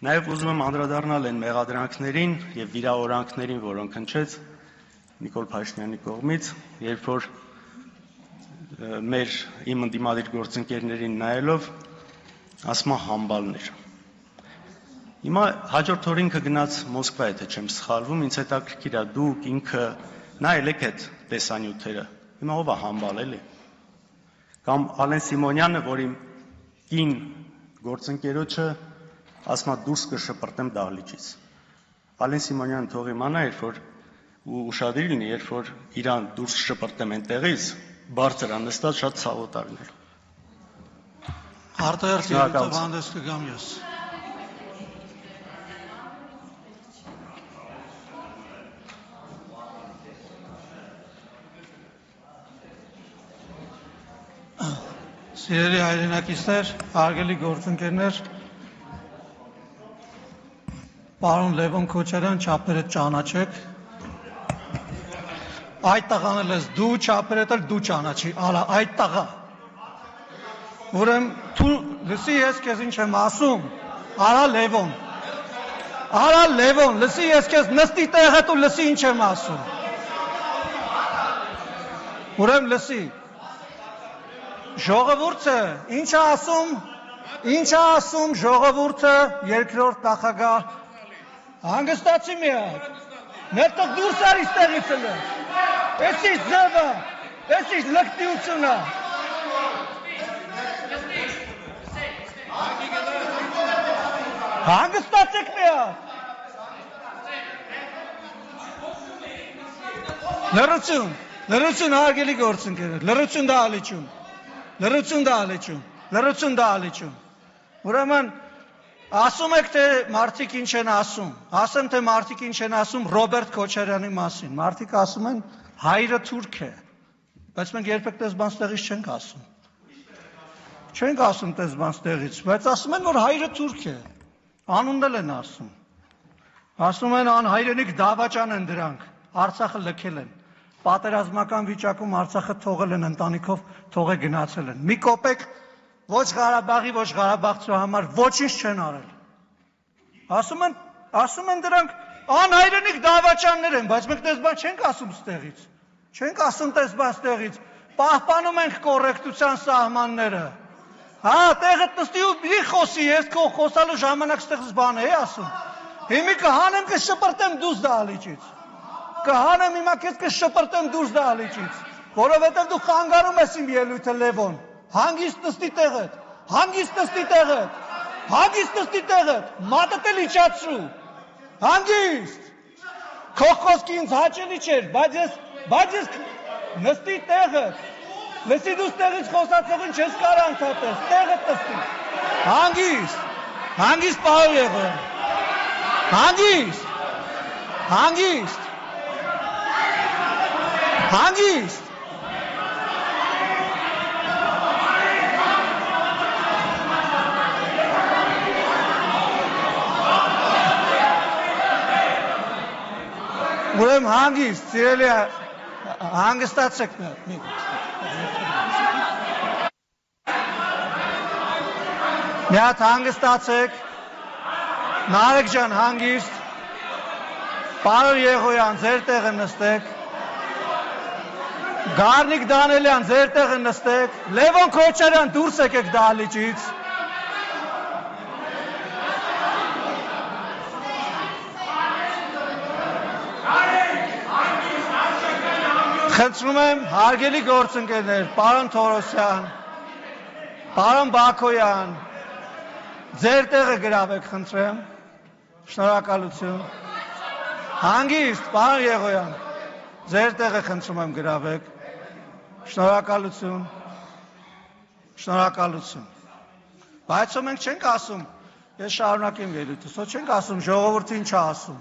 Նաև ուզում եմ անդրադառնալ այն մեղադրանքներին եւ վիրավորանքներին, որոնք հնչեց Նիկոլ Փաշինյանի կողմից, երբ որ իմ ընդդիմադիր գործընկերներին նայելով ասում է համբալներ։ Հիմա հաջորդ օրը ինքը գնաց Մոսկվա, եթե չեմ սխալվում, ինձ հետաքրքիր է դուք ինքը նայել եք այդ տեսանյութերը։ Հիմա ով է համբալ էլի։ Կամ Ալեն Սիմոնյանը, որ իմ կին գործընկերոջը ասում է դուրս կշպրտեմ դահլիճից։ Ալեն Սիմոնյանը թող իմանա, երբ որ ու ուշադիր լինի, երբ որ իրան դուրս շպրտեմ այնտեղից, բարձր անստած շատ ցավոտ ալներ։ Արտահերթ երիտով հանդես կգամ ես։ Սիրելի հայրենակիցներ, հարգելի գործընկերներ, պարոն Լևոն Քոչարյան, չափերդ ճանաչեք։ Այդ տղան էլ ես դու, չափերդ էլ դու ճանաչի, ալա այդ տղա։ Ուրեմն դու լսի ես քեզ ինչ եմ ասում, արա Լևոն, լսի ես քեզ նստի տեղը դու լսի ինչ եմ ասում։ Ուրեմն լսի։ Ժողովուրդը ինչ է ասում ժողովուրդը երկրորդ նախագահ հանգստացի միակ ներտեղ դուրս արի ստեղից էլ էսի ձևը էսի լկտիությունը հանգստացեք միակ լրություն հարգելի գործընկերներ լրություն դա ալիչում ուրեմն ասում եք թե մարդիկ ինչ են ասում ասեմ թե մարդիկ ինչ են ասում Ռոբերտ Քոչարյանի մասին մարդիկ ասում են հայրը թուրք է բայց մենք երբեք տեսբան ստեղից չենք ասում տեսբան ստեղից բայց ասում են որ հայրը թուրք է անունն էլ են ասում են անհայրենիք դավաճան են դրանք Արցախը լքել են պատերազմական վիճակում Արցախը թողել են ընտանիքով թողե գնացել են մի կոպեկ ոչ Ղարաբաղի ոչ Ղարաբաղցու համար ոչինչ չեն արել ասում են դրանք անհայրենիք դավաճաններ են բայց մենք տեսբան չենք ասում ստեղից պահպանում ենք կոռեկտության սահմանները հա տեղը նստի ու մի խոսի ես քո խոսալու ժամանակ ստեղից բան է ասում հիմի կհանեմ կշպրտեմ դուրս դահլիճից կհանեմ հիմա քեզ կշպրտեմ դուրս դահլիճից որովհետև դու խանգարում ես իմ ելույթը Լևոն հանգիստ նստի տեղդ մատդ էլ իջացրու հանգիստ քո խոսքը ինձ հաճելի չէր բայց ես նստի տեղդ լսի դու տեղից խոսացողին չես կարող ընդհատես տեղդ նստի հանգիստ պարոն Եղոյան հանգիստ ուրեմն հանգիստ սիրելի հանգստացեք մի հատ հանգստացեք Նարեկ ջան հանգիստ պարոն Եղոյան ձեր տեղը նստեք Գառնիկ Դանելյան ձեր տեղը նստեք Լևոն Քոչարյան դուրս եկեք դահլիճից Խնդրում եմ հարգելի գործընկերներ, պարոն Թորոսյան, պարոն Բաքոյան, ձեր տեղը գրավեք, խնդրեմ, շնորհակալություն, հանգիստ, պարոն Եղոյան, ձեր տեղը խնդրում եմ գրավեք, շնորհակալություն, բայց մենք չենք ասում, ես շարունակեմ ելույթս, չենք ասում ժողովուրդը ինչ է ասում,